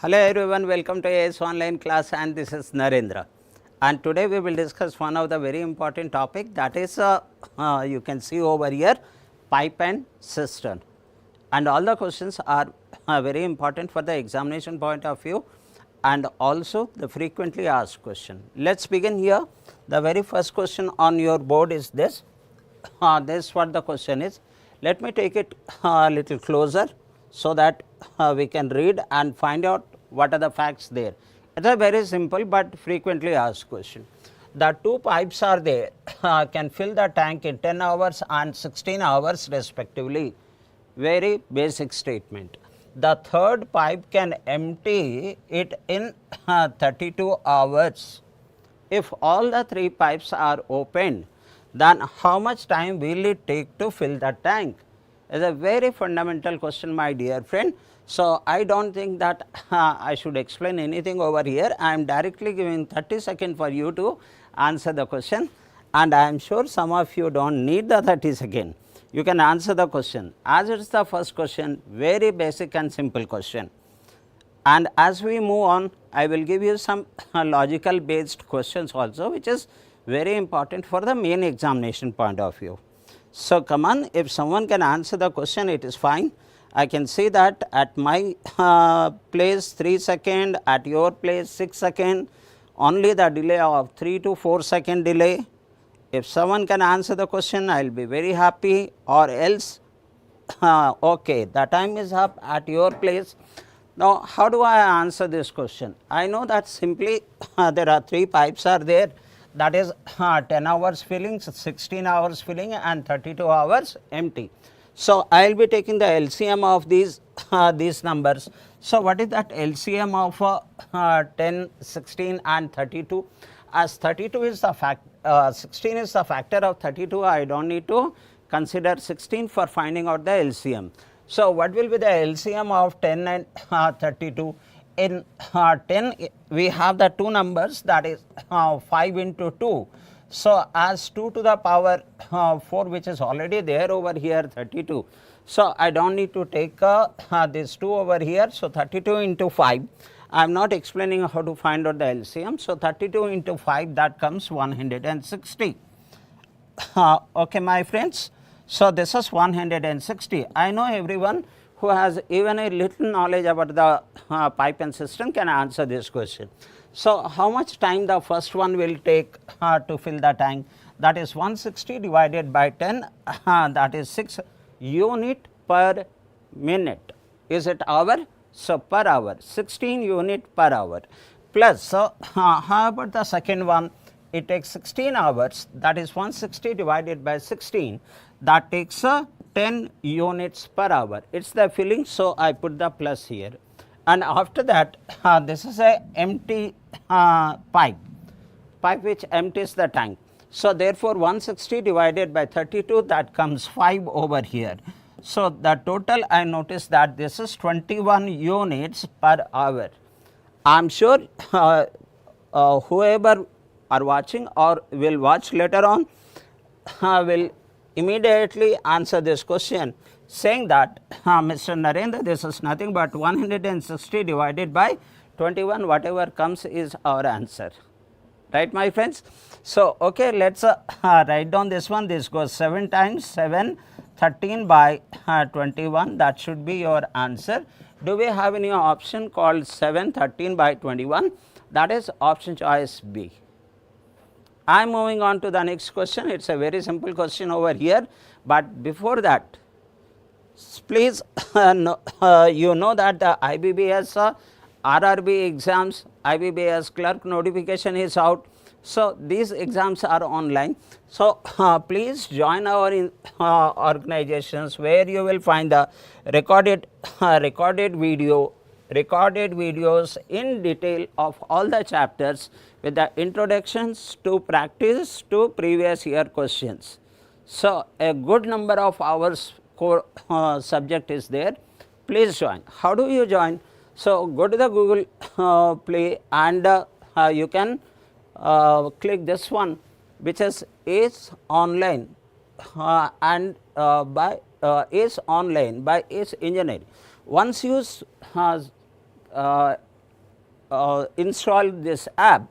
Hello everyone, welcome to AS online class, and this is Narendra, and today we will discuss one of the very important topic, that is you can see over here pipe and cistern, and all the questions are very important for the examination point of view and also the frequently asked question. Let us begin here. The very first question on your board is this. This is what the question is. Let me take it a little closer so that we can read and find out what are the facts there. It is a very simple but frequently asked question. The two pipes are there, can fill the tank in 10 hours and 16 hours respectively. Very basic statement. The third pipe can empty it in 32 hours. If all the three pipes are opened, then how much time will it take to fill the tank? Is a very fundamental question, my dear friend. So, I do not think that I should explain anything over here. I am directly giving 30 seconds for you to answer the question, and I am sure some of you do not need the 30 seconds. You can answer the question, as it is the first question, very basic and simple question. And as we move on, I will give you some logical based questions also, which is very important for the main examination point of view. So, come on, if someone can answer the question, it is fine. I can see that at my place 3 seconds, at your place 6 seconds, only the delay of 3 to 4 second delay. If someone can answer the question, I will be very happy, or else okay, the time is up at your place. Now, how do I answer this question? I know that simply there are three pipes are there, that is 10 hours filling, 16 hours filling and 32 hours empty. So, I will be taking the LCM of these numbers. So, what is that LCM of 10, 16 and 32? As 32 is the 16 is the factor of 32, I do not need to consider 16 for finding out the LCM. So, what will be the LCM of 10 and 32? In 10 we have the two numbers, that is 5 into 2. So, as 2 to the power 4, which is already there over here 32. So, I do not need to take this 2 over here. So, 32 into 5. I am not explaining how to find out the LCM. So, 32 into 5, that comes 160. Okay, my friends. So, this is 160. I know everyone who has even a little knowledge about the pipe and cistern can answer this question. So, how much time the first one will take to fill the tank? That is 160 divided by 10, that is 6 unit per minute. Is it hour? So, per hour 16 unit per hour plus. So, how about the second one? It takes 16 hours, that is 160 divided by 16, that takes 10 units per hour. It is the filling, so I put the plus here. And after that, this is a empty pipe which empties the tank. So, therefore, 160 divided by 32, that comes 5 over here. So, the total I notice that this is 21 units per hour. I am sure whoever are watching or will watch later on will immediately answer this question, saying that Mr. Narendra, this is nothing but 160 divided by 21, whatever comes is our answer, right, my friends. So, okay, let us write down this one. This goes 7 times 7, 13 by 21, that should be your answer. Do we have any option called 7, 13 by 21? That is option choice B. I am moving on to the next question. It is a very simple question over here, but before that, please you know that the IBPS RRB exams, IBPS clerk notification is out. So, these exams are online. So, please join our organizations, where you will find the recorded videos in detail of all the chapters with the introductions to practice to previous year questions. So, a good number of hours core subject is there. Please join. How do you join? So, go to the Google Play and you can click this one, which is ACE Online and by ACE Online by ACE Engineering. Once you install this app,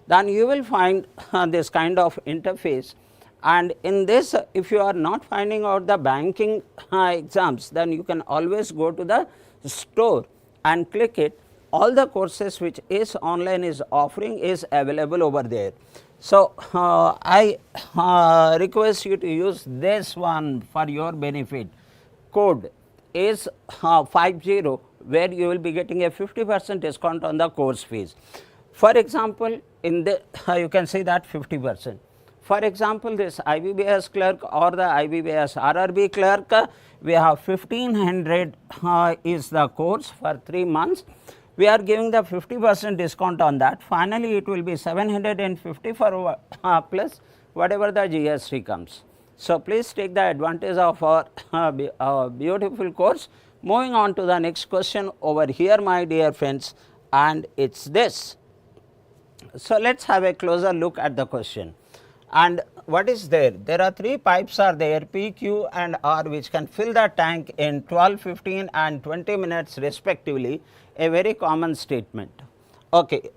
then you will find this kind of interface. And in this, if you are not finding out the banking exams, then you can always go to the store and click it. All the courses which is online is offering is available over there. So, I request you to use this one for your benefit. Code is 50, where you will be getting a 50% discount on the course fees. For example, in the you can see that 50%. For example, this IBPS clerk or the IBPS RRB clerk, we have 1500 is the course for 3 months. We are giving the 50% discount on that. Finally, it will be 750 for plus whatever the GST comes. So, please take the advantage of our beautiful course. Moving on to the next question over here, my dear friends, and it is this. So, let us have a closer look at the question. And what is there? There are 3 pipes are there, P, Q and R, which can fill the tank in 12, 15 and 20 minutes respectively, a very common statement. Okay.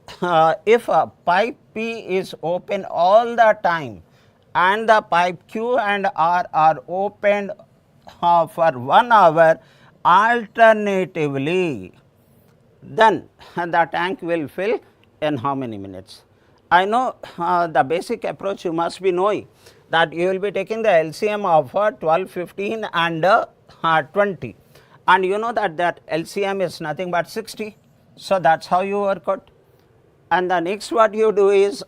If a pipe P is open all the time and the pipe Q and R are opened for 1 hour alternatively, then the tank will fill in how many minutes? I know the basic approach you must be knowing, that you will be taking the LCM of 12, 15 and 20, and you know that LCM is nothing but 60. So, that is how you work out. And the next what you do is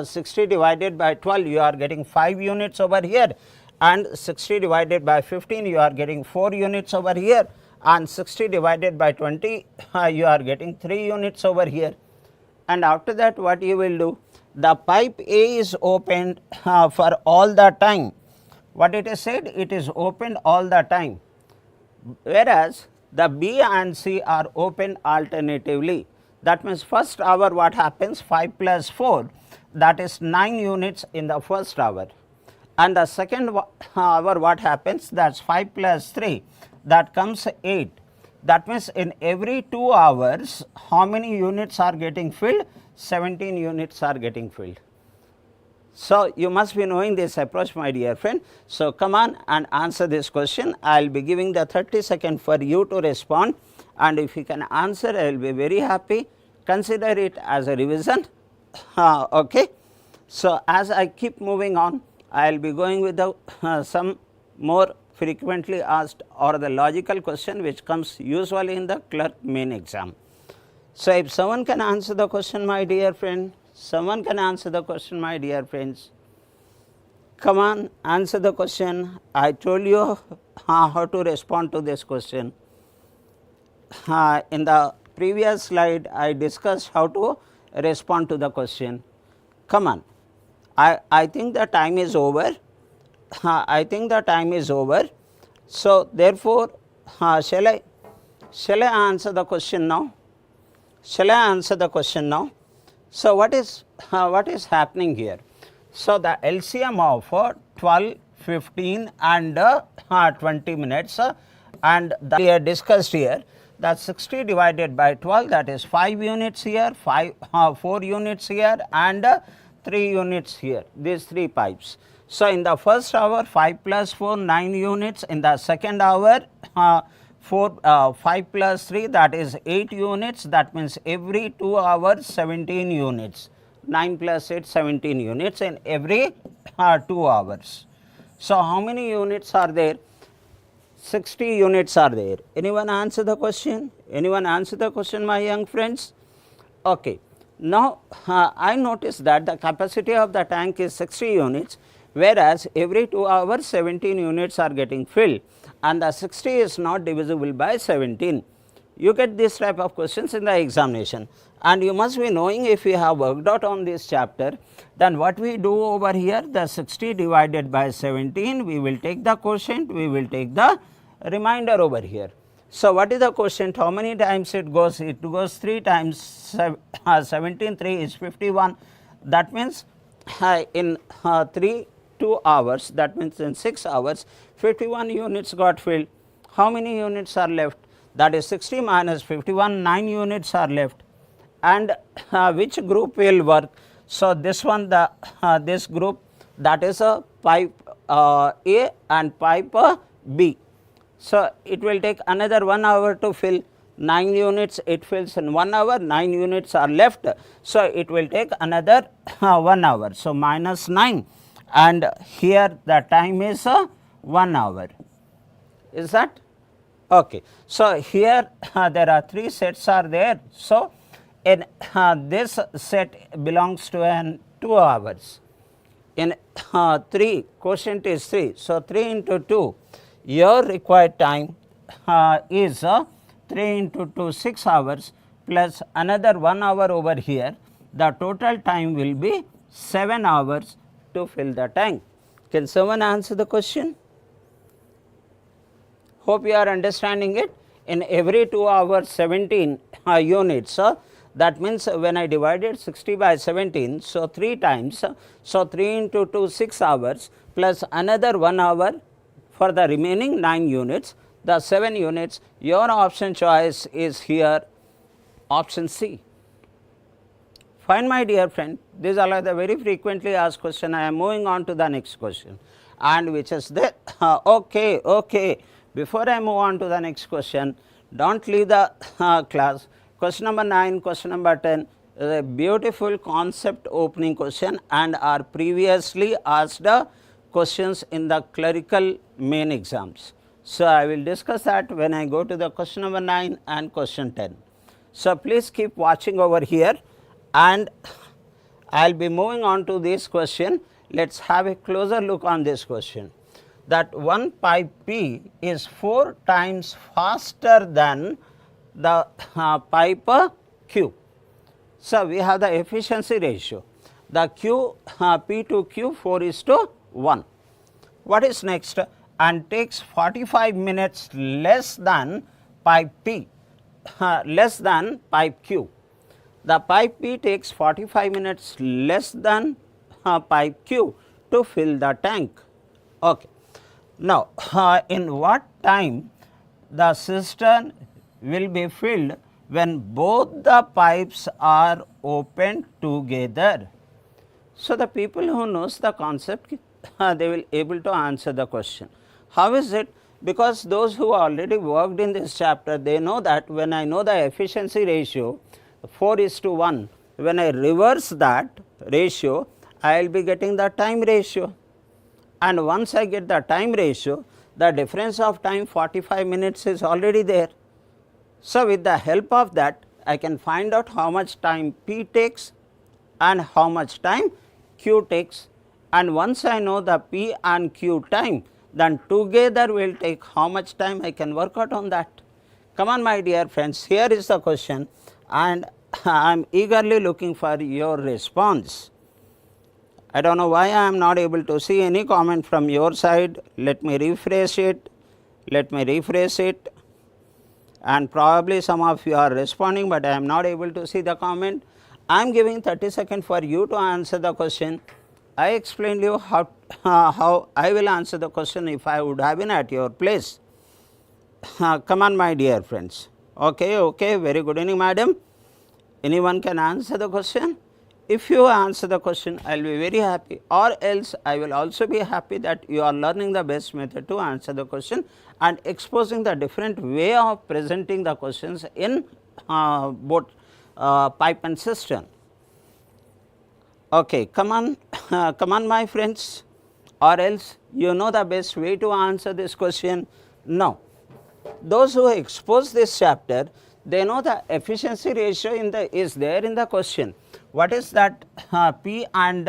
60 divided by 12, you are getting 5 units over here, and 60 divided by 15, you are getting 4 units over here, and 60 divided by 20, you are getting 3 units over here. And after that, what you will do? The pipe A is opened for all the time. What it is said? It is opened all the time, whereas the B and C are open alternatively. That means, first hour what happens? 5 plus 4, that is 9 units in the first hour, and the second hour what happens? That is 5 plus 3, that comes 8. That means, in every 2 hours, how many units are getting filled? 17 units are getting filled. So, you must be knowing this approach, my dear friend. So, come on and answer this question. I will be giving the 30 seconds for you to respond, and if you can answer, I will be very happy. Consider it as a revision. Okay. So, as I keep moving on, I will be going with the some more frequently asked or the logical question which comes usually in the clerk main exam. So, if someone can answer the question, my dear friend, someone can answer the question, my dear friends. Come on, answer the question. I told you how to respond to this question. In the previous slide, I discussed how to respond to the question. Come on. I think the time is over. I think the time is over. So, therefore, shall I answer the question now? Shall I answer the question now? So, what is happening here? So, the LCM of 12, 15 and 20 minutes, and we have discussed here that 60 divided by 12, that is 5 units here, 4 units here and 3 units here, these 3 pipes. So, in the first hour 5 plus 4 9 units, in the second hour 5 plus 3, that is 8 units, that means every 2 hours 17 units, 9 plus 8 17 units in every 2 hours. So, how many units are there? 60 units are there. Anyone answer the question? Anyone answer the question, my young friends? Okay. Now, I noticed that the capacity of the tank is 60 units, whereas every 2 hours 17 units are getting filled, and the 60 is not divisible by 17. You get this type of questions in the examination, and you must be knowing, if you have worked out on this chapter, then what we do over here, the 60 divided by 17, we will take the quotient, we will take the remainder over here. So, what is the quotient? How many times it goes? It goes 3 times 17, 3 is 51. That means, in 2 hours, that means in 6 hours 51 units got filled. How many units are left? That is 60 minus 51, 9 units are left. and which group will work. So, this one this group, that is a pipe A and pipe B. So, it will take another 1 hour to fill. 9 units it fills in 1 hour, 9 units are left. So, it will take another 1 hour. So, minus 9, and here the time is 1 hour. Is that okay? So, here there are 3 sets are there. So, in this set belongs to an 2 hours. In 3, quotient is 3. So, 3 into 2, your required time is 3 into 2, 6 hours, plus another 1 hour over here. The total time will be 7 hours to fill the tank. Can someone answer the question? Hope you are understanding it. In every 2 hours 17 units, that means when I divided 60 by 17, so 3 times, so 3 into 2, 6 hours, plus another 1 hour for the remaining 9 units, the 7 units. Your option choice is here, option C. Fine, my dear friend, these are the very frequently asked question. I am moving on to the next question, and which is the okay. Before I move on to the next question, do not leave the class. Question number 9, question number 10 is a beautiful concept opening question and are previously asked questions in the clerical main exams. So, I will discuss that when I go to the question number 9 and question 10. So, please keep watching over here, and I will be moving on to this question. Let us have a closer look on this question. That one pipe P is 4 times faster than the pipe Q. So, we have the efficiency ratio. The Q P to Q 4:1. What is next? And takes 45 minutes less than pipe P, less than pipe Q. The pipe P takes 45 minutes less than pipe Q to fill the tank. Okay. Now, in what time the cistern will be filled when both the pipes are opened together? So, the people who knows the concept, they will able to answer the question. How is it? Because those who already worked in this chapter, they know that when I know the efficiency ratio 4:1, when I reverse that ratio, I will be getting the time ratio. And once I get the time ratio, the difference of time 45 minutes is already there. So, with the help of that, I can find out how much time P takes and how much time Q takes. And once I know the P and Q time, then together will take how much time I can work out on that. Come on, my dear friends, here is the question, and I am eagerly looking for your response. I do not know why I am not able to see any comment from your side. Let me refresh it, and probably some of you are responding, but I am not able to see the comment. I am giving 30 seconds for you to answer the question. I explained you how I will answer the question if I would have been at your place. Come on, my dear friends. Okay, very good evening, madam. Anyone can answer the question? If you answer the question, I will be very happy, or else I will also be happy that you are learning the best method to answer the question and exposing the different way of presenting the questions in both pipe and cistern. Okay, come on my friends, or else you know the best way to answer this question. Now, those who expose this chapter, they know the efficiency ratio is there in the question. What is that P and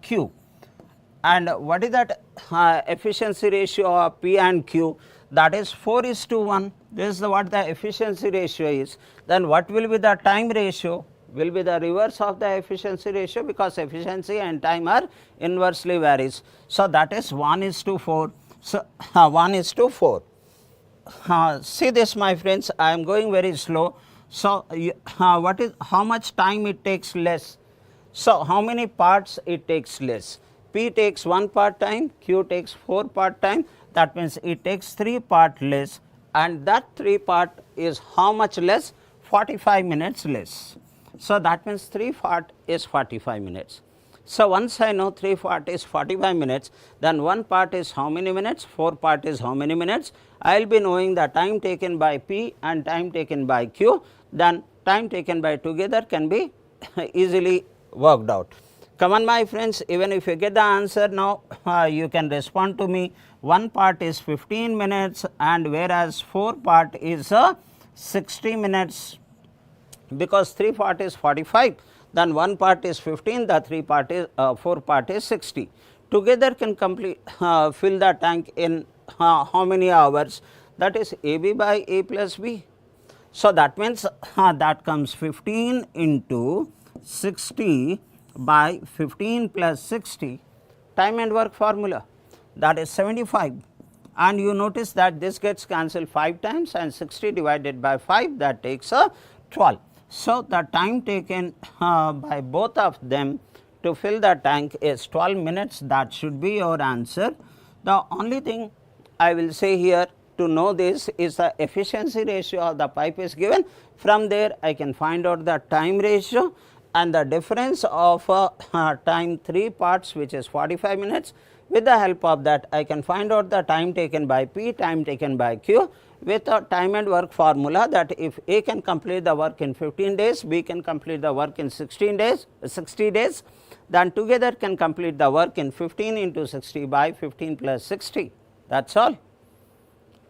Q, and what is that efficiency ratio of P and Q? That is 4:1. This is what the efficiency ratio is. Then what will be the time ratio? Will be the reverse of the efficiency ratio, because efficiency and time are inversely varies. So, that is 1:4. So, 1:4. See this, my friends, I am going very slow. So, how much time it takes less? So, how many parts it takes less? P takes 1 part time, Q takes 4 part time, that means it takes 3 part less, and that 3 part is how much less? 45 minutes less. So, that means 3 part is 45 minutes. So, once I know 3 part is 45 minutes, then 1 part is how many minutes, 4 part is how many minutes. I will be knowing the time taken by P and time taken by Q, then time taken by together can be easily worked out. Come on my friends, even if you get the answer now, you can respond to me. 1 part is 15 minutes and whereas 4 part is 60 minutes, because 3 part is 45, then 1 part is 15, the 3 part is 4 part is 60. Together can complete fill the tank in how many hours? That is AB by A plus B. So, that means that comes 15 into 60 by 15 plus 60, time and work formula, that is 75, and you notice that this gets cancelled 5 times and 60 divided by 5, that takes 12. So, the time taken by both of them to fill the tank is 12 minutes, that should be your answer. The only thing I will say here to know this is the efficiency ratio of the pipe is given. From there I can find out the time ratio and the difference of time 3 parts, which is 45 minutes. With the help of that I can find out the time taken by P, time taken by Q with a time and work formula, that if A can complete the work in 15 days, B can complete the work in 16 days, 60 days, then together can complete the work in 15 into 60 by 15 plus 60. That is all.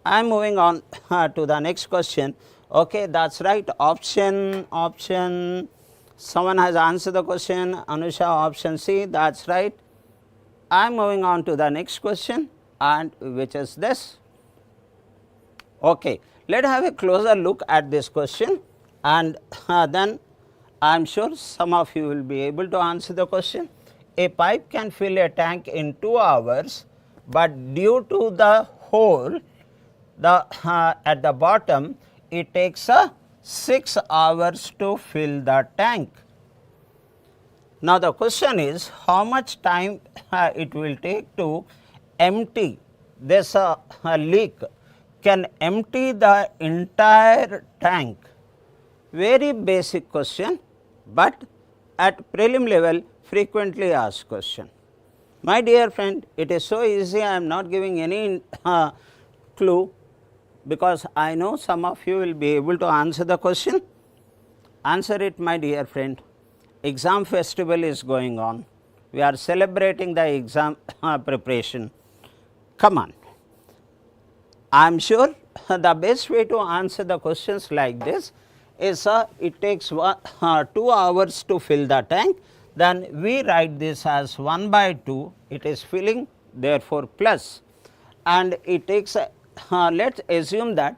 I am moving on to the next question. Okay, that is right. Option, someone has answered the question. Anusha, option C, that is right. I am moving on to the next question, and which is this. Okay, let us have a closer look at this question, and then I am sure some of you will be able to answer the question. A pipe can fill a tank in 2 hours, but due to the hole at the bottom, it takes 6 hours to fill the tank. Now, the question is how much time it will take to empty this leak, can empty the entire tank. Very basic question, but at prelim level frequently asked question. My dear friend, it is so easy, I am not giving any clue, because I know some of you will be able to answer the question. Answer it, my dear friend. Exam festival is going on. We are celebrating the exam preparation. Come on. I am sure the best way to answer the questions like this is it takes 2 hours to fill the tank. Then we write this as 1 by 2, it is filling, therefore plus, and it takes let us assume that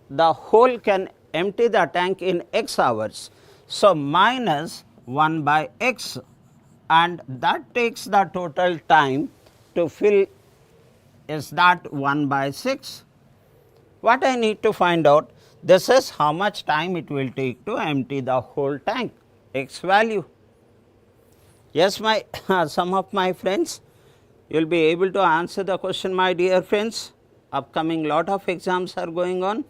the whole can empty the tank in x hours. So, minus 1 by x, and that takes the total time to fill is that 1 by 6. What I need to find out, this is how much time it will take to empty the whole tank, x value. Yes, my some of my friends, you will be able to answer the question, my dear friends. Upcoming lot of exams are going on.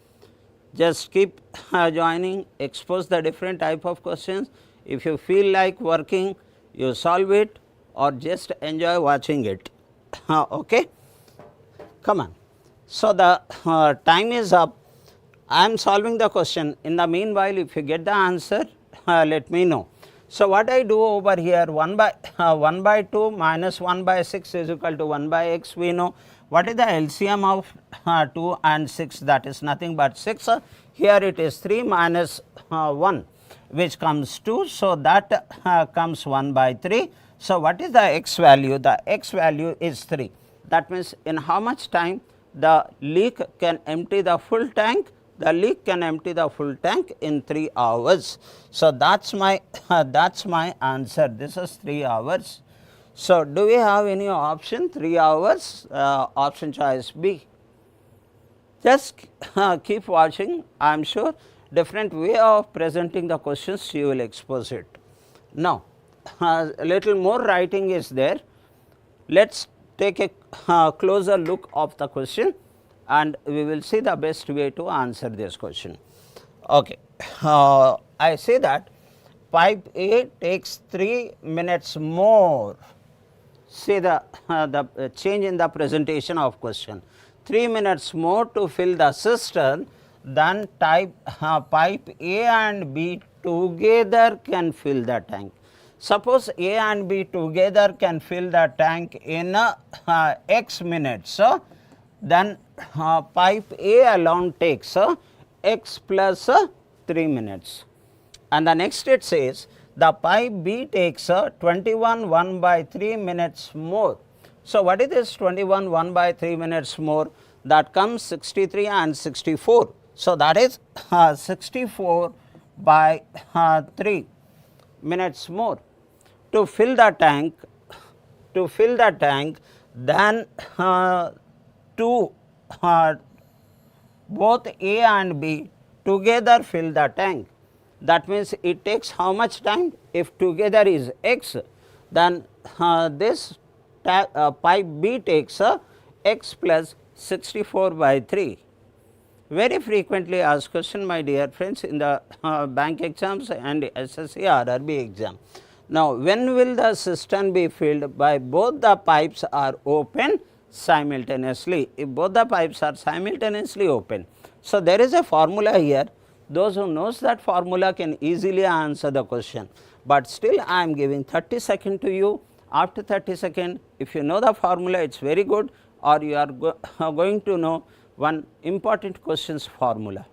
Just keep joining, expose the different type of questions. If you feel like working, you solve it or just enjoy watching it. Okay? Come on. So, the time is up. I am solving the question. In the meanwhile, if you get the answer, let me know. So, what I do over here, 1 by 2 minus 1 by 6 is equal to 1 by x, we know. What is the LCM of 2 and 6? That is nothing but 6. Here it is 3 minus 1, which comes 2. So, that comes 1 by 3. So, what is the x value? The x value is 3. That means, in how much time the leak can empty the full tank? The leak can empty the full tank in 3 hours. So, that is my answer. This is 3 hours. So, do we have any option 3 hours? Option choice B. Just keep watching. I am sure different way of presenting the questions you will expose it. Now, a little more writing is there. Let us take a closer look of the question and we will see the best way to answer this question. Okay. I say that pipe A takes 3 minutes more. See the change in the presentation of question. 3 minutes more to fill the cistern than pipe A and B together can fill the tank. Suppose A and B together can fill the tank in x minutes, then pipe A alone takes x plus 3 minutes. And the next it says the pipe B takes 21 1 by 3 minutes more. So, what is this 21 1 by 3 minutes more? That comes 63 and 64. So, that is 64 by 3 minutes more to fill the tank. Then both A and B together fill the tank. That means it takes how much time? If together is x, then this pipe B takes x plus 64 by 3. Very frequently asked question, my dear friends, in the bank exams and SSC RRB exam. Now, when will the cistern be filled? By both the pipes are open simultaneously. If both the pipes are simultaneously open. So, there is a formula here. Those who knows that formula can easily answer the question, but still I am giving 30 seconds to you. After 30 seconds, if you know the formula, it is very good, or you are going to know one important questions formula.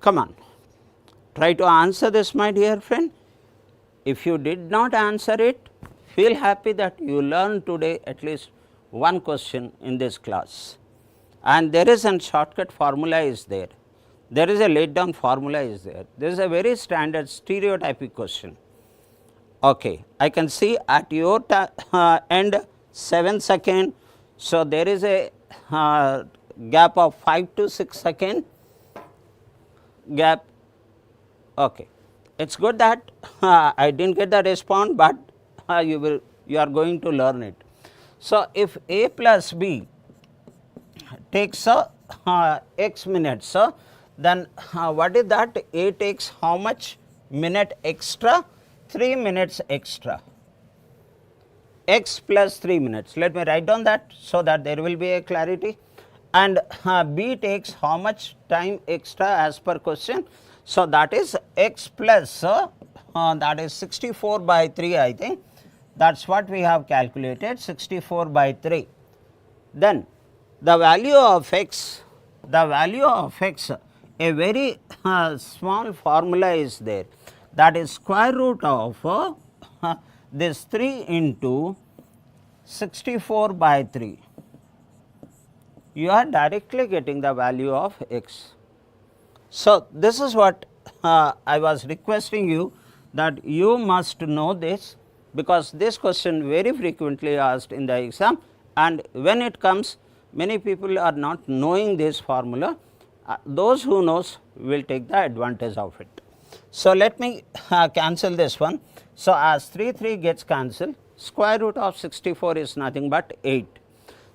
Come on, try to answer this, my dear friend. If you did not answer it, feel happy that you learned today at least one question in this class, and there is a shortcut formula is there. There is a laid down formula is there. This is a very standard stereotypic question. Okay, I can see at your end 7 seconds. So, there is a gap of 5 to 6 second gap. Okay, it is good that I did not get the response, but you are going to learn it. So, if A plus B takes x minutes, then what is that? A takes how much minute extra? 3 minutes extra, x plus 3 minutes. Let me write down that, so that there will be a clarity. And B takes how much time extra as per question? So, that is x plus that is 64 by 3, I think that is what we have calculated, 64 by 3. Then the value of x, a very small formula is there, that is square root of this 3 into 64 by 3. You are directly getting the value of x. So, this is what I was requesting you, that you must know this, because this question very frequently asked in the exam, and when it comes, many people are not knowing this formula. Those who knows will take the advantage of it. So, let me cancel this one. So, as 3 gets cancelled, square root of 64 is nothing but 8.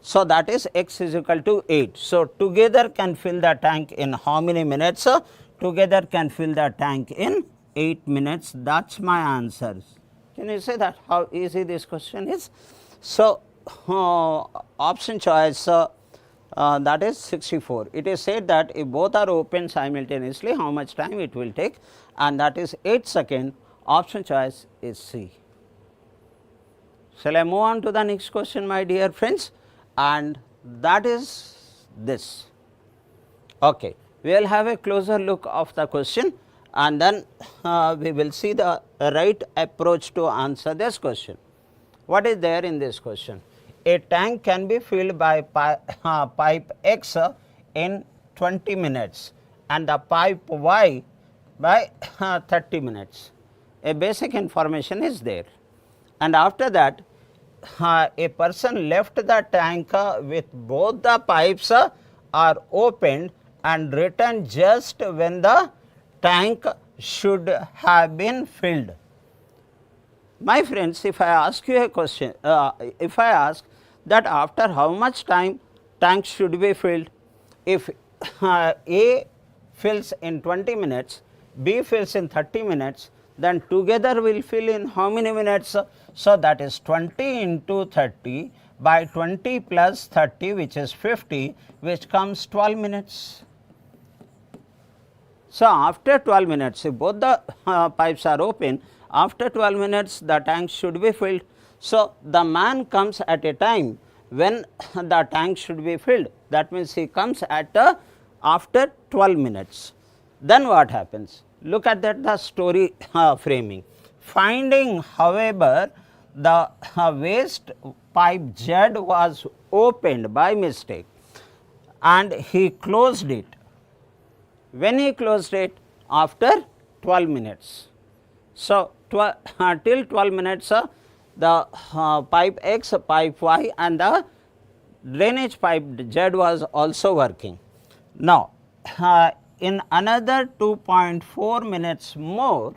So, that is x is equal to 8. So, together can fill the tank in how many minutes? Together can fill the tank in 8 minutes. That is my answer. Can you say that how easy this question is? So, option choice that is 64. It is said that if both are open simultaneously, how much time it will take, and that is 8 seconds. Option choice is C. Shall I move on to the next question, my dear friends? And that is this. Okay. We will have a closer look of the question, and then we will see the right approach to answer this question. What is there in this question? A tank can be filled by pipe X in 20 minutes and the pipe Y by 30 minutes. A basic information is there, and after that a person left the tank with both the pipes are opened and returned just when the tank should have been filled. My friends, if I ask you a question, if I ask that after how much time tank should be filled, if A fills in 20 minutes, B fills in 30 minutes, then together will fill in how many minutes? So, that is 20 into 30 by 20 plus 30, which is 50, which comes 12 minutes. So, after 12 minutes, if both the pipes are open, after 12 minutes the tank should be filled. So, the man comes at a time when the tank should be filled, that means he comes at after 12 minutes. Then what happens? Look at that the story framing. Finding, however, the waste pipe Z was opened by mistake and he closed it. When he closed it? After 12 minutes. So, till 12 minutes the pipe X, pipe Y and the drainage pipe Z was also working. Now, in another 2.4 minutes more,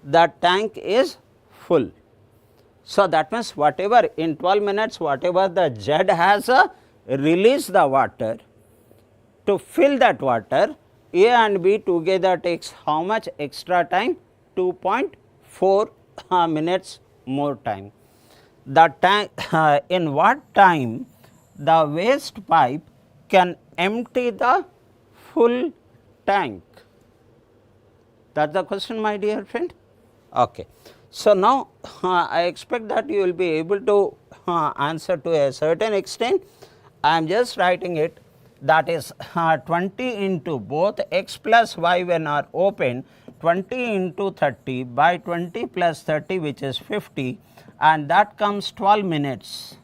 the tank is full. So, that means whatever in 12 minutes whatever the Z has released the water, to fill that water A and B together takes how much extra time? 2.4 minutes more time. The tank in what time the waste pipe can empty the full tank? That is the question, my dear friend. Okay. So, now I expect that you will be able to answer to a certain extent. I am just writing it, that is 20 into both x plus y when are open, 20 into 30 by 20 plus 30, which is 50, and that comes 12 minutes.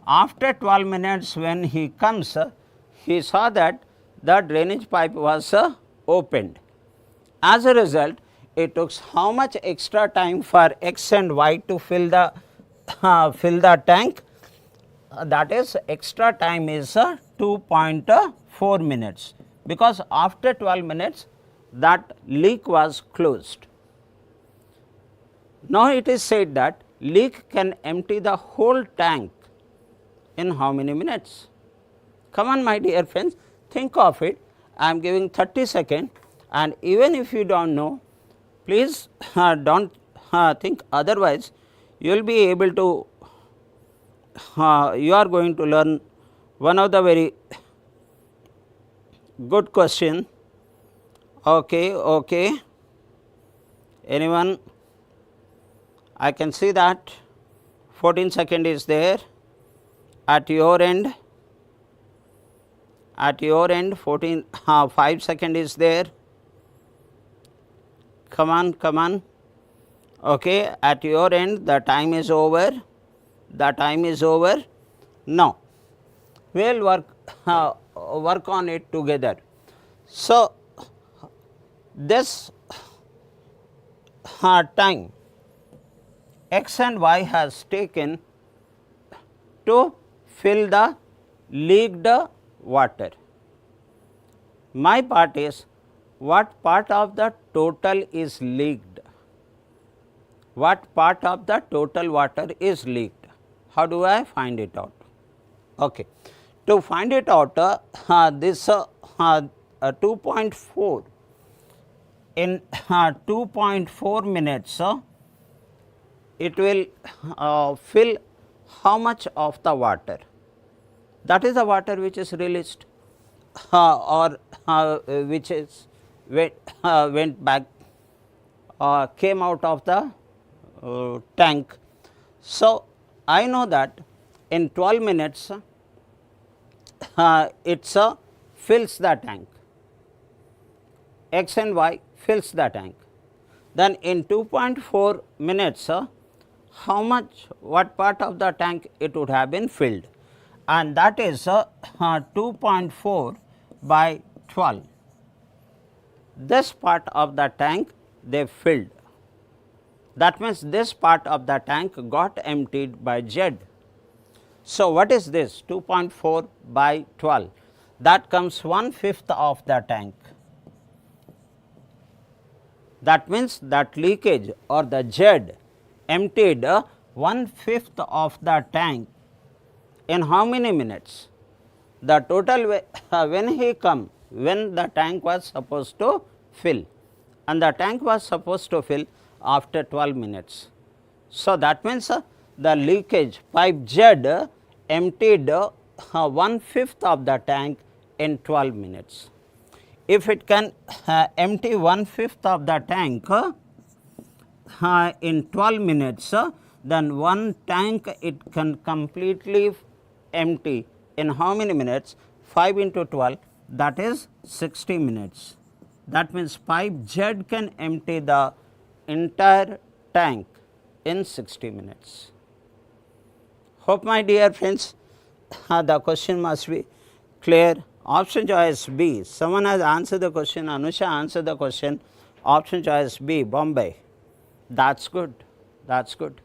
After 12 minutes when he comes, he saw that the drainage pipe was opened. As a result, it took how much extra time for x and y to fill the tank? That is extra time is 2.4 minutes, because after 12 minutes that leak was closed. Now, it is said that leak can empty the whole tank in how many minutes? Come on, my dear friends, think of it. I am giving 30 seconds, and even if you do not know, please do not think otherwise. You will be able to, you are going to learn one of the very good question. Okay. Anyone? I can see that 14 seconds is there at your end. At your end 5 seconds is there. Come on. Okay, at your end the time is over. Now, we will work on it together. So, this time x and y has taken to fill the leaked water. My part is, what part of the total is leaked? What part of the total water is leaked? How do I find it out? Okay. To find it out, this 2.4 in 2.4 minutes, it will fill how much of the water? That is the water which is released or which is went back, came out of the tank. So, I know that in 12 minutes it fills the tank, x and y fills the tank. Then in 2.4 minutes, how much, what part of the tank it would have been filled, and that is 2.4 by 12. This part of the tank they filled. That means, this part of the tank got emptied by Z. So, what is this 2.4 by 12? That comes 1/5 of the tank. That means, that leakage or the Z emptied 1/5 of the tank in how many minutes? The total when he come, when the tank was supposed to fill, and the tank was supposed to fill after 12 minutes. So, that means the leakage pipe Z emptied 1/5 of the tank in 12 minutes. If it can empty 1/5 of the tank in 12 minutes, then one tank it can completely empty in how many minutes? 5 into 12, that is 60 minutes. That means pipe Z can empty the entire tank in 60 minutes. Hope my dear friends, the question must be clear. Option choice B, someone has answered the question, Anusha answered the question, option choice B, Bombay. That is good, that is good.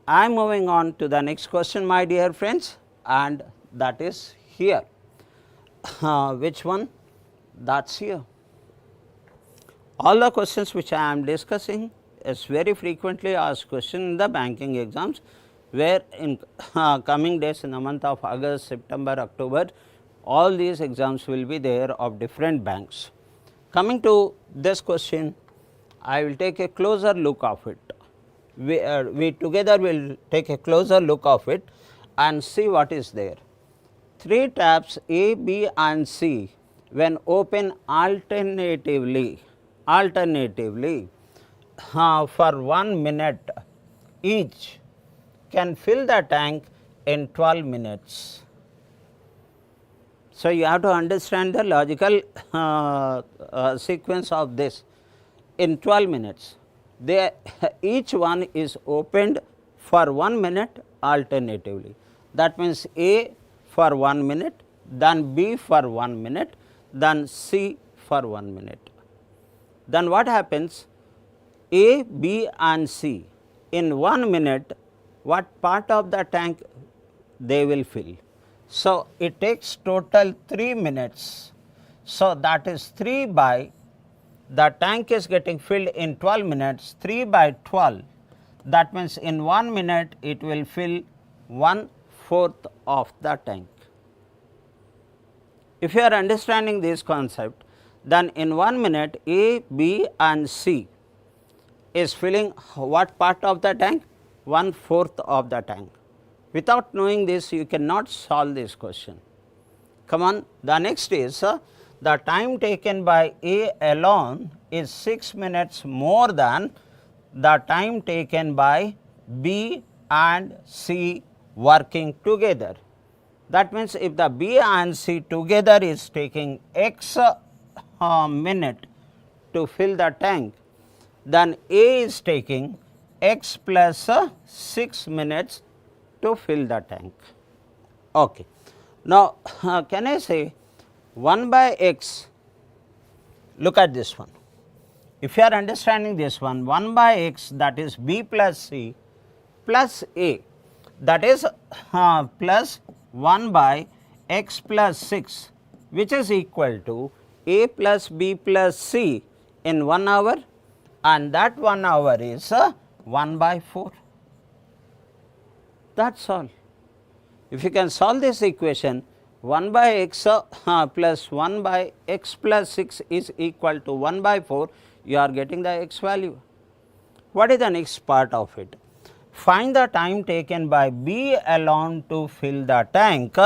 I am moving on to the next question, my dear friends, and that is here. Which one? That is here. All the questions which I am discussing is very frequently asked question in the banking exams, where in coming days in the month of August, September, October, all these exams will be there of different banks. Coming to this question, I will take a closer look of it. We together will take a closer look of it and see what is there. 3 taps A, B and C when open alternatively for 1 minute each can fill the tank in 12 minutes. So, you have to understand the logical sequence of this. In 12 minutes, they each one is opened for 1 minute alternatively. That means A for 1 minute, then B for 1 minute, then C for 1 minute. Then what happens? A, B and C in 1 minute, what part of the tank they will fill? So, it takes total 3 minutes. So, that is 3 by, the tank is getting filled in 12 minutes, 3 by 12, that means in 1 minute it will fill 1/4 of the tank. If you are understanding this concept, then in 1 minute A, B and C is filling what part of the tank? 1/4 of the tank. Without knowing this, you cannot solve this question. Come on, the next is the time taken by A alone is 6 minutes more than the time taken by B and C working together. That means, if the B and C together is taking x minute to fill the tank, then A is taking x plus 6 minutes to fill the tank. Okay. Now, can I say 1 by x, look at this one. If you are understanding this one, 1 by x, that is B plus C plus A, that is plus 1 by x plus 6, which is equal to A plus B plus C in 1 hour, and that 1 hour is 1 by 4. That is all. If you can solve this equation, 1 by x plus 1 by x plus 6 is equal to 1 by 4, you are getting the x value. What is the next part of it? Find the time taken by B alone to fill the tank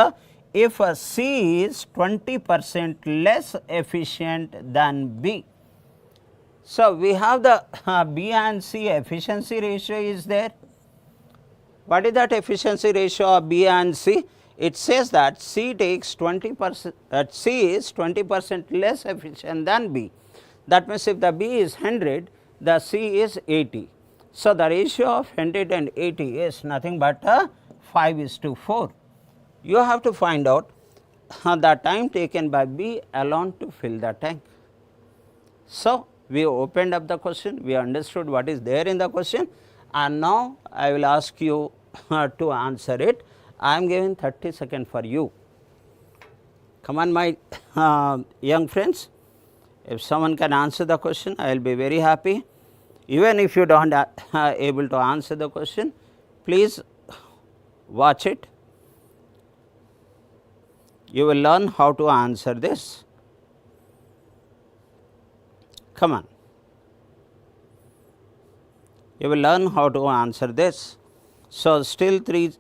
if C is 20% less efficient than B. So, we have the B and C efficiency ratio is there. What is that efficiency ratio of B and C? It says that C takes 20%, C is 20% less efficient than B. That means, if the B is 100, the C is 80. So, the ratio of 100 and 80 is nothing but 5:4. You have to find out the time taken by B alone to fill the tank. So, we opened up the question, we understood what is there in the question, and now I will ask you to answer it. I am giving 30 seconds for you. Come on, my young friends, if someone can answer the question, I will be very happy. Even if you do not able to answer the question, please watch it. you will learn how to answer this. Come on. You will learn how to answer this. So, still 3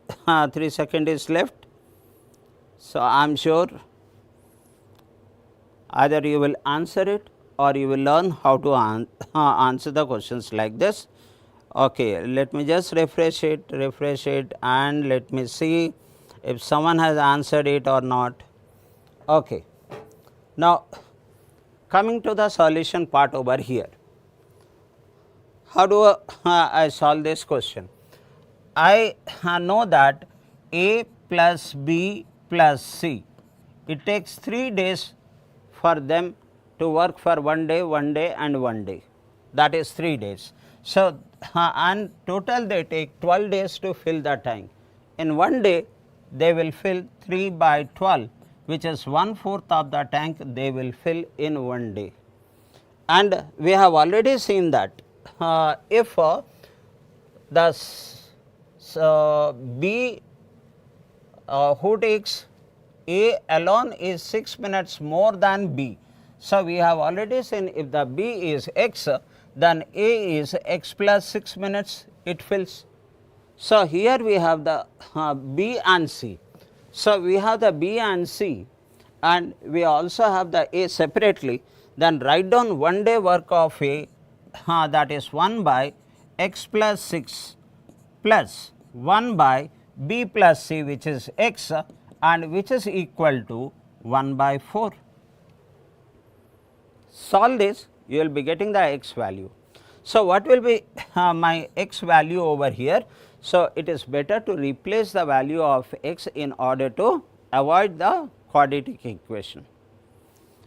seconds is left. So, I am sure either you will answer it or you will learn how to answer the questions like this. Okay, let me just refresh it and let me see if someone has answered it or not. Okay. Now, coming to the solution part over here. How do I solve this question? I know that A plus B plus C, it takes 3 days for them to work for 1 day, 1 day and 1 day, that is 3 days. So, and total they take 12 days to fill the tank. In 1 day they will fill 3 by 12, which is 1/4 of the tank they will fill in 1 day. And we have already seen that if the B who takes A alone is 6 minutes more than B. So, we have already seen if the B is x, then A is x plus 6 minutes it fills. So, here we have the B and C. So, we have the B and C and we also have the A separately, then write down 1 day work of A, that is 1 by x plus 6 plus 1 by B plus C, which is x and which is equal to 1 by 4. Solve this, you will be getting the x value. So, what will be my x value over here? So, it is better to replace the value of x in order to avoid the quadratic equation.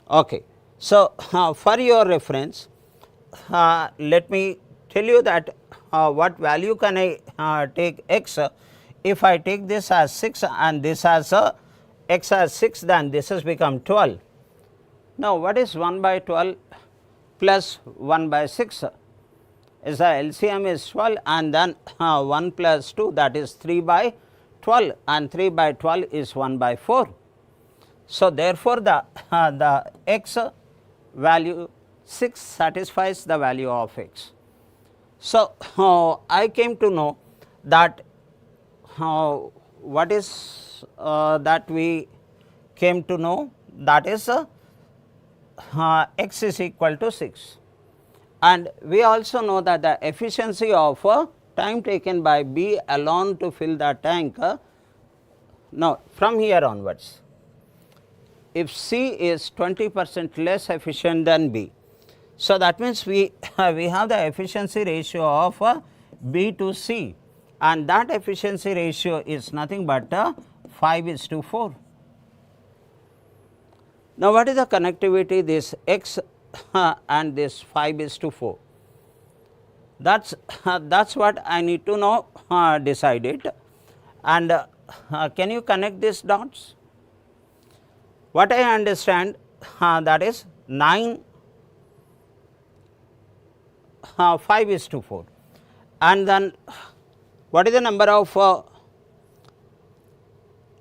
Okay. So, for your reference, let me tell you that what value can I take x. If I take this as 6 and this as x as 6, then this has become 12. Now, what is 1 by 12 plus 1 by 6? Is the LCM is 12 and then 1 plus 2, that is 3 by 12 and 3 by 12 is 1 by 4. So, therefore, the x value 6 satisfies the value of x. So, I came to know that what is that we came to know, that is x is equal to 6, and we also know that the efficiency of time taken by B alone to fill the tank. Now, from here onwards, if C is 20% less efficient than B, so that means we have the efficiency ratio of B to C, and that efficiency ratio is nothing but 5:4. Now, what is the connectivity this x and this 5:4? That's what I need to know, decide it. And can you connect these dots? What I understand, that is 9 5:4, and then what is the number of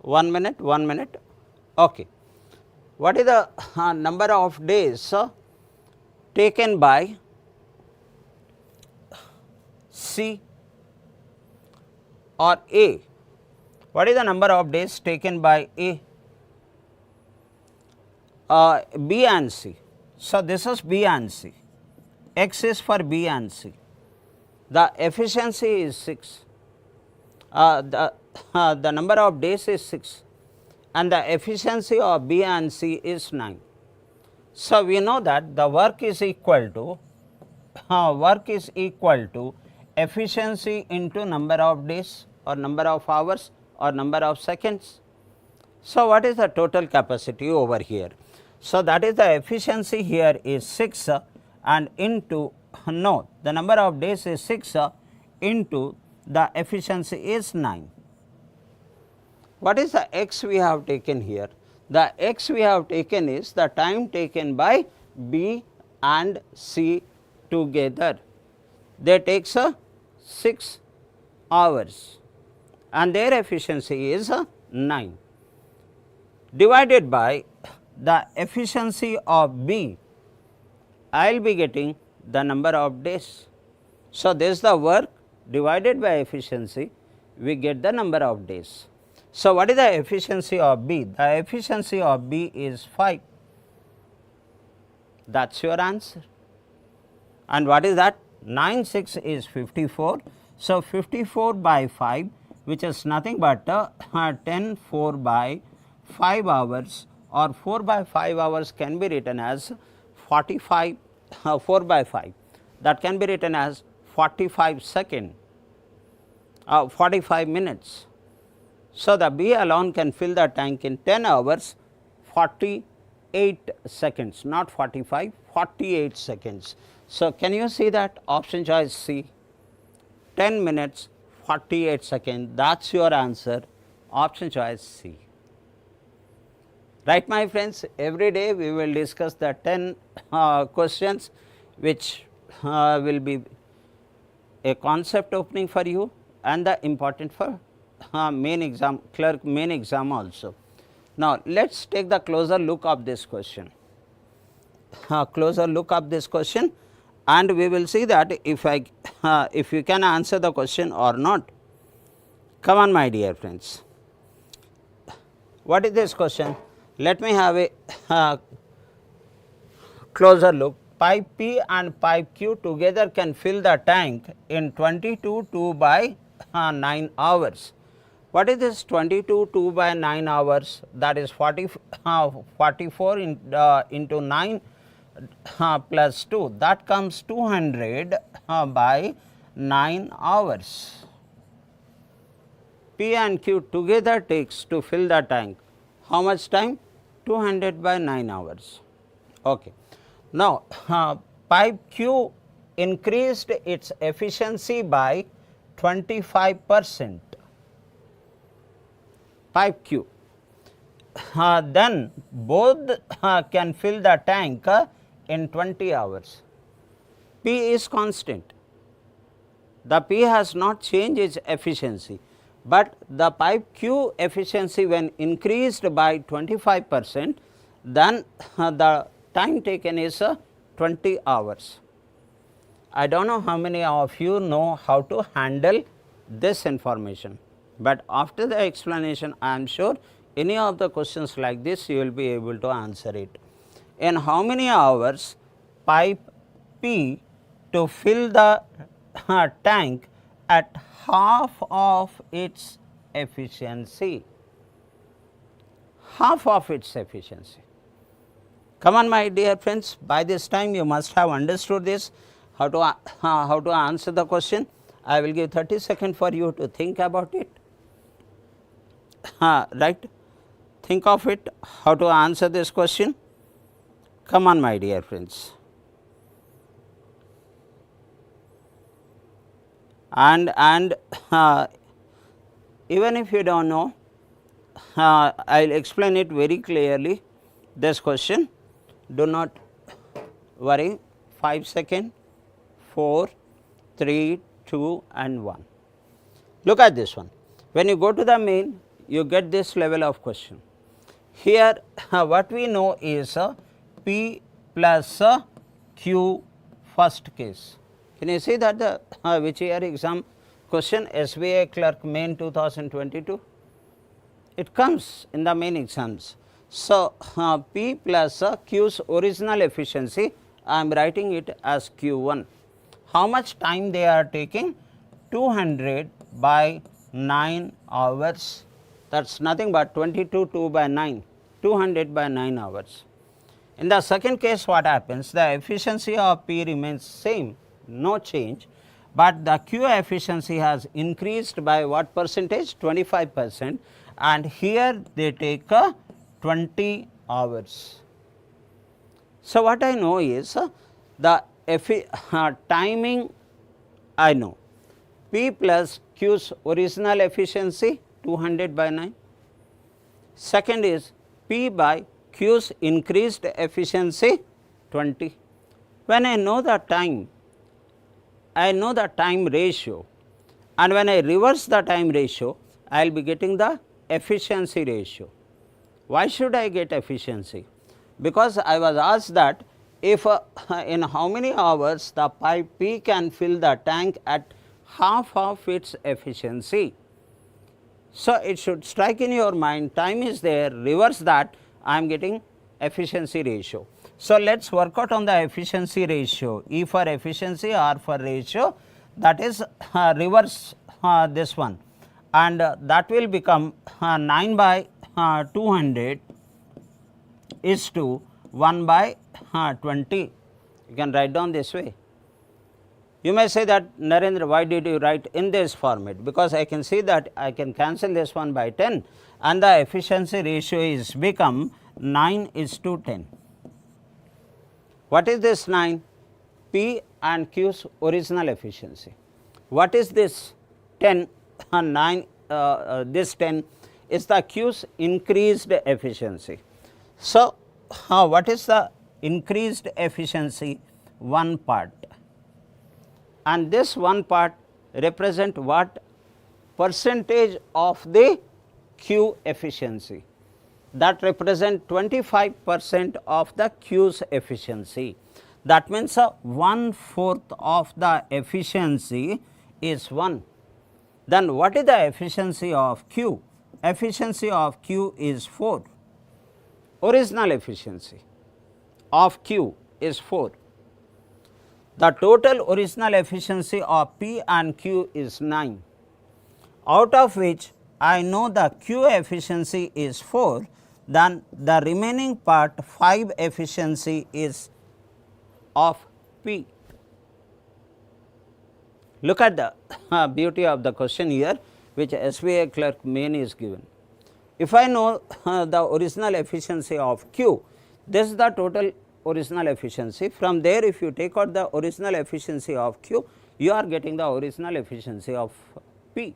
1 minute? Okay. What is the number of days taken by C or A? What is the number of days taken by A? B and C. So, this is B and C, x is for B and C. The efficiency is 6, the number of days is 6 and the efficiency of B and C is 9. So, we know that the work is equal to efficiency into number of days or number of hours or number of seconds. So, what is the total capacity over here? So, that is the efficiency here is 6 and into the number of days is 6 into the efficiency is 9. What is the x we have taken here? The x we have taken is the time taken by B and C together. They take 6 hours and their efficiency is 9. divided by the efficiency of B, I will be getting the number of days. So, this is the work divided by efficiency, we get the number of days. So, what is the efficiency of B? The efficiency of B is 5, that is your answer. And what is that? 9 6 is 54. So, 54 by 5, which is nothing but 10 4 by 5 hours, or 4 by 5 hours can be written as 45, 4 by 5, that can be written as 45 second, 45 minutes. So, the B alone can fill the tank in 10 hours 48 seconds, not 45, 48 seconds. So, can you see that option choice C, 10 minutes 48 seconds, that is your answer, option choice C. Right, my friends, every day we will discuss the 10 questions which will be a concept opening for you and the important for main exam, clerk main exam also. Now, let us take the closer look of this question, closer look of this question, and we will see that if you can answer the question or not. Come on, my dear friends. What is this question? Let me have a closer look. Pipe P and pipe Q together can fill the tank in 22 2 by 9 hours. What is this 22 2 by 9 hours? That is 44 into 9 plus 2, that comes 200 by 9 hours. P and Q together takes to fill the tank how much time? 200 by 9 hours. Okay. Now, pipe Q increased its efficiency by 25%, pipe Q, then both can fill the tank in 20 hours. P is constant, the P has not changed its efficiency, but the pipe Q efficiency when increased by 25%, then the time taken is 20 hours. I do not know how many of you know how to handle this information, but after the explanation I am sure any of the questions like this you will be able to answer it. In how many hours pipe P to fill the tank at half of its efficiency, half of its efficiency. Come on, my dear friends, by this time you must have understood this, how to answer the question. I will give 30 seconds for you to think about it, right, think of it, how to answer this question. Come on, my dear friends. And even if you do not know, I will explain it very clearly, this question. Do not worry, 5 seconds, 4, 3, 2 and 1. Look at this one. When you go to the main, you get this level of question. Here what we know is P plus Q first case. Can you see that the which year exam question, SBI clerk main 2022? It comes in the main exams. So, P plus Q's original efficiency, I am writing it as Q1. How much time they are taking? 200 by 9 hours, that is nothing but 22 2 by 9, 200 by 9 hours. In the second case what happens? The efficiency of P remains same, no change, but the Q efficiency has increased by what percentage? 25%, and here they take 20 hours. So, what I know is the timing I know, P plus Q's original efficiency 200 by 9, second is P by Q's increased efficiency 20. When I know the time, I know the time ratio, and when I reverse the time ratio, I will be getting the efficiency ratio. Why should I get efficiency? Because I was asked that if in how many hours the pipe P can fill the tank at half of its efficiency. So, it should strike in your mind, time is there, reverse that, I am getting efficiency ratio. So, let us work out on the efficiency ratio, E for efficiency, R for ratio, that is reverse this one, and that will become 9 by 200 is to 1 by 20. You can write down this way. You may say that, Narendra, why did you write in this format? Because I can see that I can cancel this one by 10 and the efficiency ratio is become 9 is to 10. What is this 9? P and Q's original efficiency. What is this 10? 9, this 10 is the Q's increased efficiency. So, what is the increased efficiency? One part. And this one part represent what? Percentage of the Q efficiency. That represent 25% of the Q's efficiency. That means 1/4 of the efficiency is 1. Then what is the efficiency of Q? Efficiency of Q is 4. Original efficiency of Q is 4. The total original efficiency of P and Q is 9, out of which I know the Q efficiency is 4, then the remaining part 5 efficiency is of P. Look at the beauty of the question here, which SBI clerk main is given. If I know the original efficiency of Q, this is the total original efficiency. From there, if you take out the original efficiency of Q, you are getting the original efficiency of P.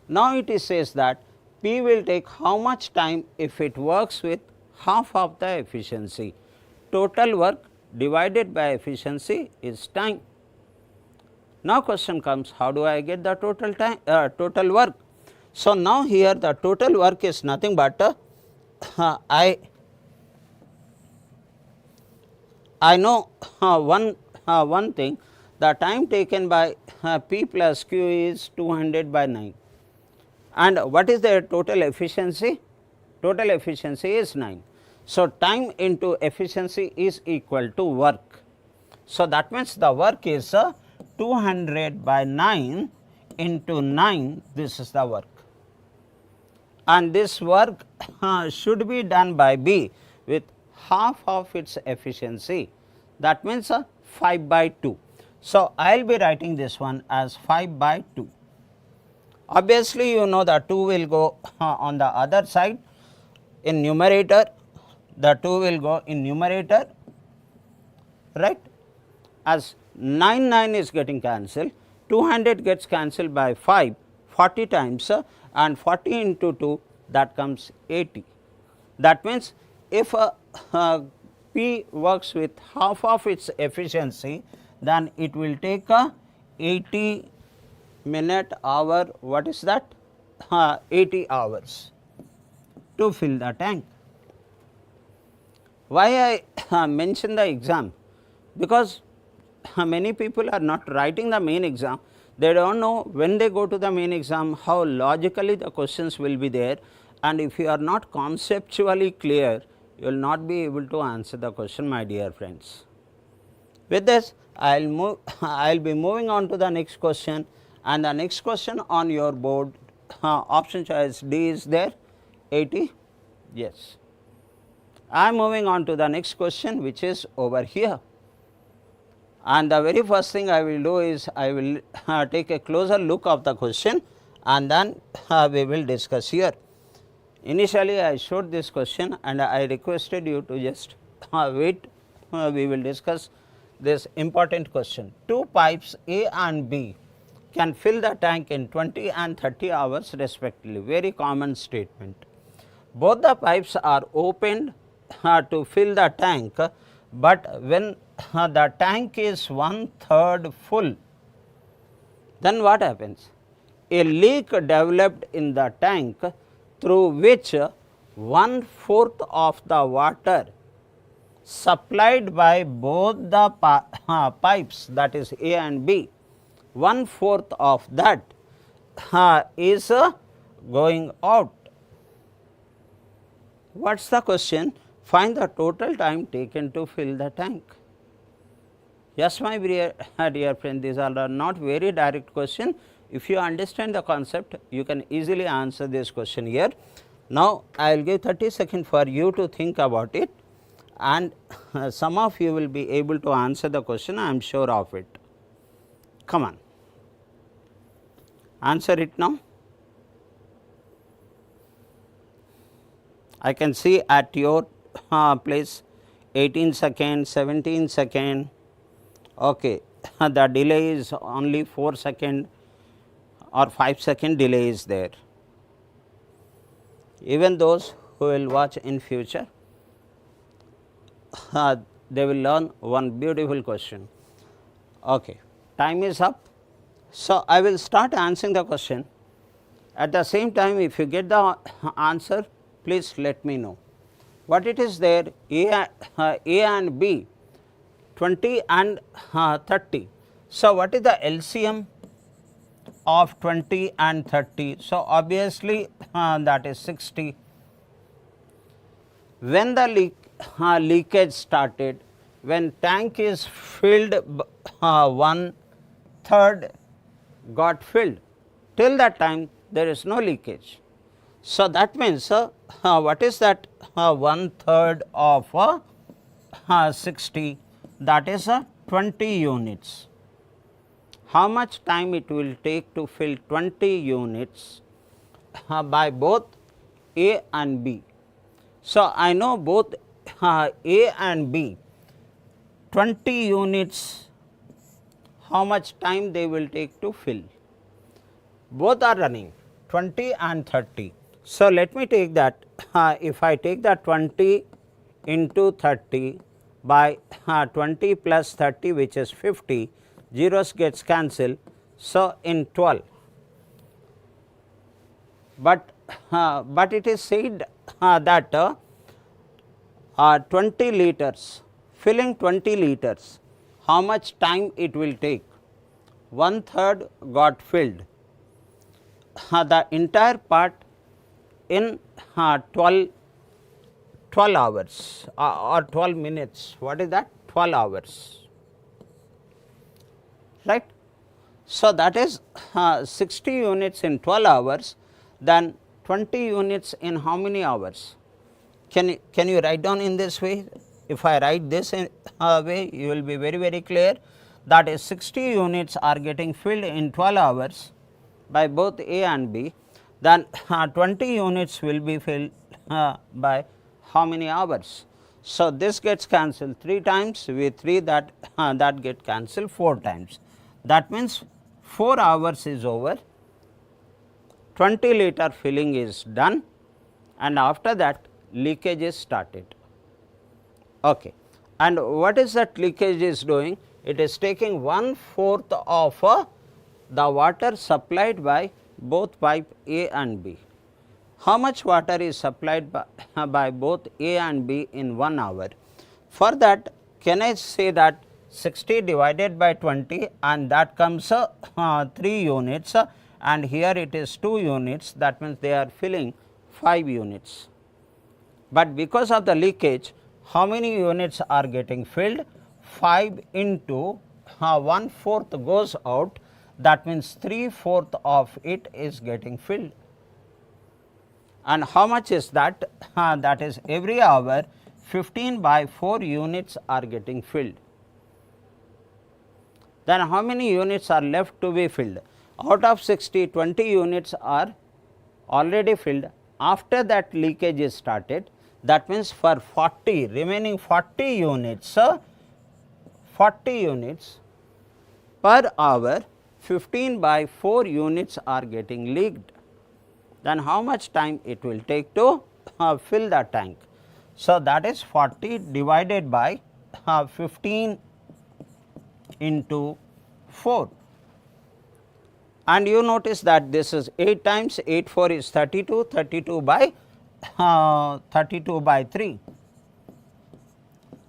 Now, it is says that P will take how much time if it works with half of the efficiency. Total work divided by efficiency is time. Now, question comes, how do I get the total time, total work? So, now here the total work is nothing but I know one thing, the time taken by P plus Q is 200 by 9, and what is the total efficiency? Total efficiency is 9. So, time into efficiency is equal to work. So, that means the work is 200 by 9 into 9, this is the work, and this work should be done by B with half of its efficiency, that means 5 by 2. So, I will be writing this one as 5 by 2. Obviously, you know the 2 will go on the other side in numerator, the 2 will go in numerator, right, as 9 is getting cancelled, 200 gets cancelled by 5, 40 times and 40 into 2, that comes 80. That means, if P works with half of its efficiency, then it will take 80 minute hour, what is that? 80 hours to fill the tank. Why I mention the exam? Because many people are not writing the main exam, they do not know when they go to the main exam how logically the questions will be there, and if you are not conceptually clear, you will not be able to answer the question, my dear friends. With this, I will be moving on to the next question, and the next question on your board, option choice D is there, 80, yes. I am moving on to the next question, which is over here. And the very first thing I will do is, I will take a closer look of the question, and then we will discuss here. Initially, I showed this question and I requested you to just wait, we will discuss this important question. Two pipes A and B can fill the tank in 20 and 30 hours respectively, very common statement. Both the pipes are opened to fill the tank, but when the tank is 1/3 full, then what happens? A leak developed in the tank through which 1/4 of the water supplied by both the pipes, that is A and B, 1/4 of that is going out. What is the question? Find the total time taken to fill the tank. Yes, my dear friend, these are not very direct question. If you understand the concept, you can easily answer this question here. Now, I will give 30 seconds for you to think about it, and some of you will be able to answer the question, I am sure of it. Come on, answer it now. I can see at your place 18 seconds, 17 seconds, okay. The delay is only 4 seconds or 5 second delay is there. Even those who will watch in future, they will learn one beautiful question. Okay, time is up. So, I will start answering the question. At the same time, if you get the answer, please let me know. What it is there, A and B, 20 and 30. So, what is the LCM of 20 and 30? So, obviously, that is 60. When the leakage started, when tank is filled, 1/3 got filled, till that time there is no leakage. So, that means what is that 1/3 of 60, that is 20 units. How much time it will take to fill 20 units by both A and B? So, I know both A and B, 20 units, how much time they will take to fill? Both are running 20 and 30. So, let me take that, if I take that 20 into 30 by 20 plus 30, which is 50, zeros gets cancelled. So, in 12, but it is said that 20 liters, filling 20 liters, how much time it will take? 1/3 got filled, the entire part in 12 hours or 12 minutes. What is that? 12 hours, right. So, that is 60 units in 12 hours, then 20 units in how many hours? Can you write down in this way? If I write this in way, you will be very clear, that is 60 units are getting filled in 12 hours by both A and B, then 20 units will be filled by how many hours? So, this gets cancelled 3 times, with 3 that get cancelled 4 times. That means 4 hours is over, 20 liter filling is done, and after that leakage is started. Okay. And what is that leakage is doing? It is taking 1/4 of the water supplied by both pipe A and B. How much water is supplied by both A and B in 1 hour? For that, can I say that 60 divided by 20, and that comes 3 units, and here it is 2 units, that means they are filling 5 units. But because of the leakage, how many units are getting filled? 5 into 1/4 goes out, that means 3/4 of it is getting filled. And how much is that? That is every hour 15 by 4 units are getting filled. Then how many units are left to be filled? Out of 60, 20 units are already filled. After that leakage is started, that means for 40, remaining 40 units, 40 units per hour, 15 by 4 units are getting leaked. Then how much time it will take to fill the tank? So, that is 40 divided by 15 into 4, and you notice that this is 8 times 8 4 is 32, 32 by 32 by 3.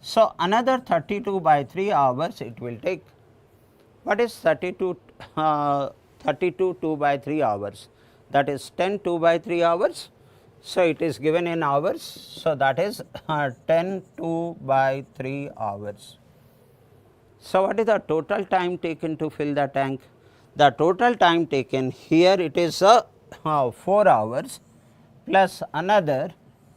So, another 32 by 3 hours it will take. What is 32 2 by 3 hours? That is 10 2 by 3 hours. So, it is given in hours. So, that is 10 2 by 3 hours. So, what is the total time taken to fill the tank? The total time taken here, it is 4 hours plus another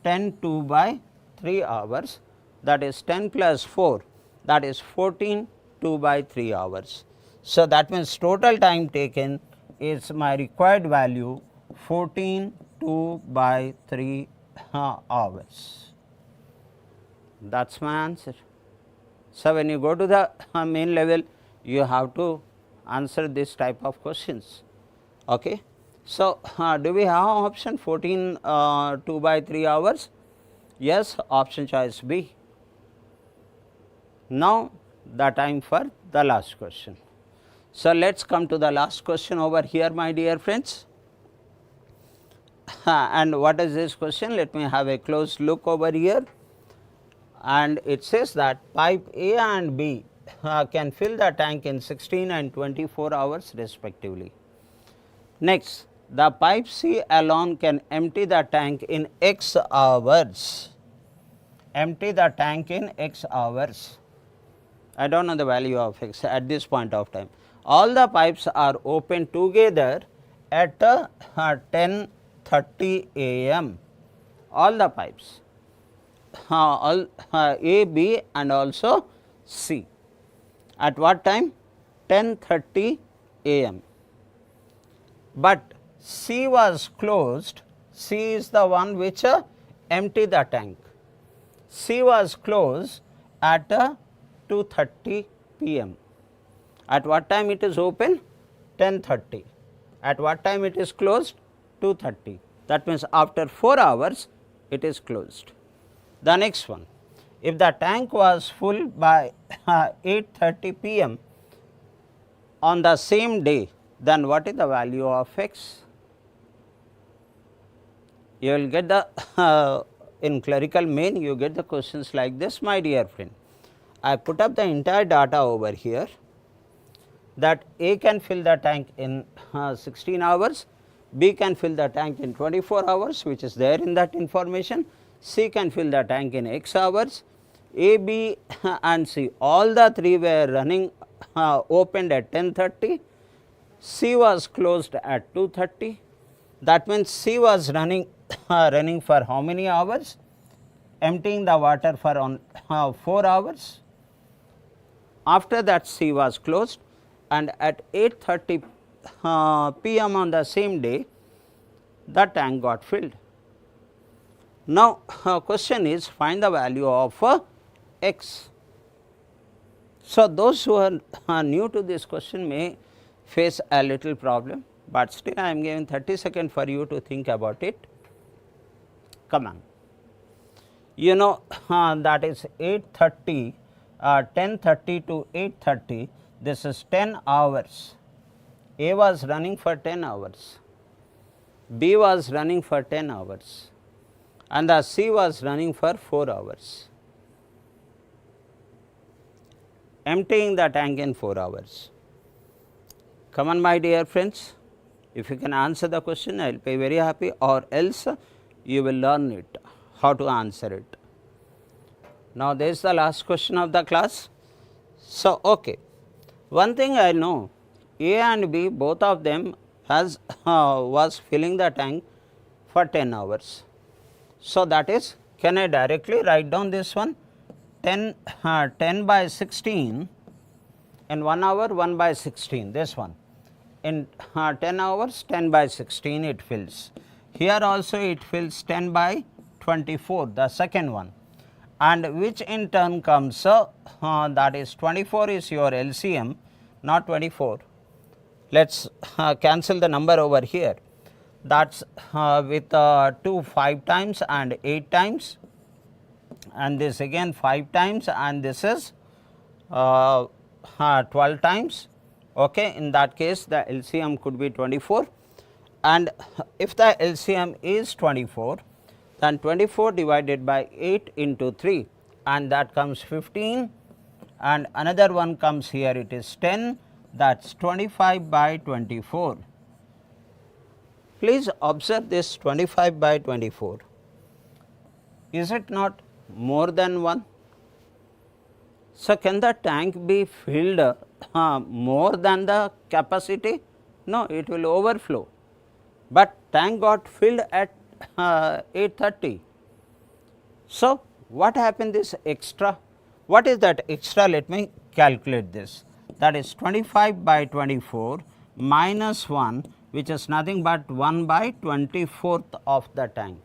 10 2 by 3 hours, that is 10 plus 4, that is 14 2 by 3 hours. So, that means total time taken is my required value 14 2 by 3 hours. That is my answer. So, when you go to the main level, you have to answer this type of questions. Okay. So, do we have option 14 2 by 3 hours? Yes, option choice B. Now, the time for the last question. So, let us come to the last question over here, my dear friends. And what is this question? Let me have a close look over here. And it says that pipe A and B can fill the tank in 16 and 24 hours respectively. Next, the pipe C alone can empty the tank in X hours. Empty the tank in X hours. I do not know the value of X at this point of time. All the pipes are open together at 10:30 a.m. All the pipes. A, B and also C. At what time? 10:30 a.m. But C was closed. C is the one which empty the tank. C was closed at 2:30 p.m. At what time it is open? 10:30. At what time it is closed? 2:30. That means after 4 hours it is closed. The next one, if the tank was full by 8:30 p.m. on the same day, then what is the value of X? You will get the in clerical main you get the questions like this, my dear friend. I put up the entire data over here, that A can fill the tank in 16 hours, B can fill the tank in 24 hours, which is there in that information, C can fill the tank in X hours, A, B and C all the three were running opened at 10:30, C was closed at 2:30. That means C was running running for how many hours? Emptying the water for on 4 hours. After that C was closed, and at 8:30 p.m. on the same day the tank got filled. Now, question is find the value of X. So, those who are new to this question may face a little problem, but still I am giving 30 seconds for you to think about it. Come on. You know that is 8:30, 10:30 to 8:30, this is 10 hours. A was running for 10 hours, B was running for 10 hours and the C was running for 4 hours, emptying the tank in 4 hours. Come on, my dear friends, if you can answer the question, I will be very happy, or else you will learn it, how to answer it. Now, this is the last question of the class. So, okay. One thing I know, A and B both of them has was filling the tank for 10 hours. So, that is, can I directly write down this one? 10 by 16 in 1 hour, 1 by 16, this one. In 10 hours, 10 by 16 it fills. Here also it fills 10 by 24, the second one, and which in turn comes that is 24 is your LCM, not 24. Let us cancel the number over here, that is with 2 5 times and 8 times, and this again 5 times, and this is 12 times. Okay. In that case the LCM could be 24, and if the LCM is 24, then 24 divided by 8 into 3 and that comes 15, and another one comes here, it is 10, that is 25 by 24. Please observe this 25 by 24. Is it not more than 1? So, can the tank be filled more than the capacity? No, it will overflow, but tank got filled at 830. So, what happened this extra? What is that extra? Let me calculate this. That is 25 by 24 minus 1, which is nothing but 1 by 24th of the tank.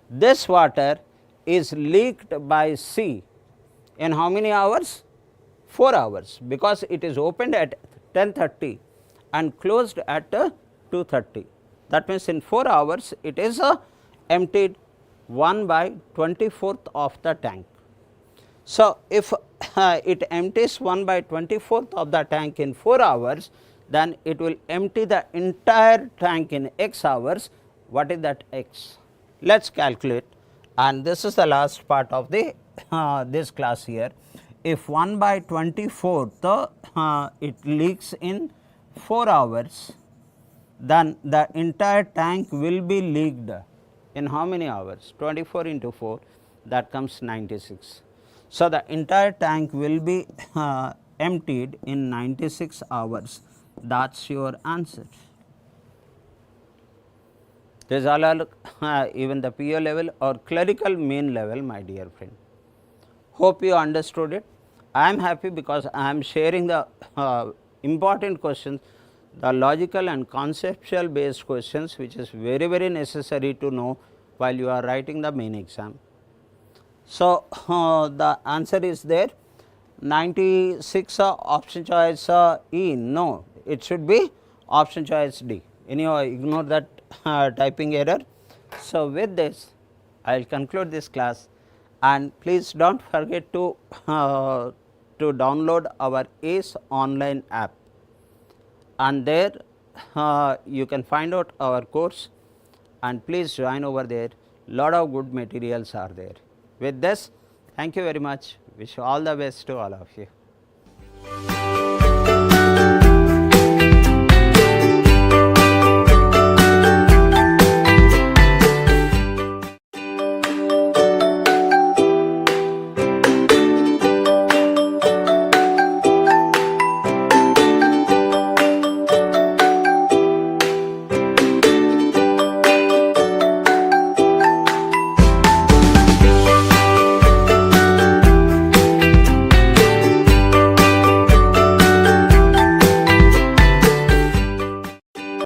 This water is leaked by C in how many hours? 4 hours, because it is opened at 10:30 and closed at 2:30. That means, in 4 hours it is emptied 1 by 24th of the tank. So, if it empties 1 by 24th of the tank in 4 hours, then it will empty the entire tank in x hours. What is that x? Let us calculate, and this is the last part of the this class here. If 1 by 24th it leaks in 4 hours, then the entire tank will be leaked in how many hours? 24 into 4, that comes 96. So, the entire tank will be emptied in 96 hours. That is your answer. This is all even the PO level or clerical mean level, my dear friend. Hope you understood it. I am happy because I am sharing the important questions, the logical and conceptual based questions, which is very, very necessary to know while you are writing the main exam. So, the answer is there 96 option choice E, no, it should be option choice D. Anyhow, ignore that typing error. So, with this I will conclude this class, and please do not forget to download our ACE online app, and there you can find out our course, and please join over there. Lot of good materials are there. With this, thank you very much. Wish all the best to all of you.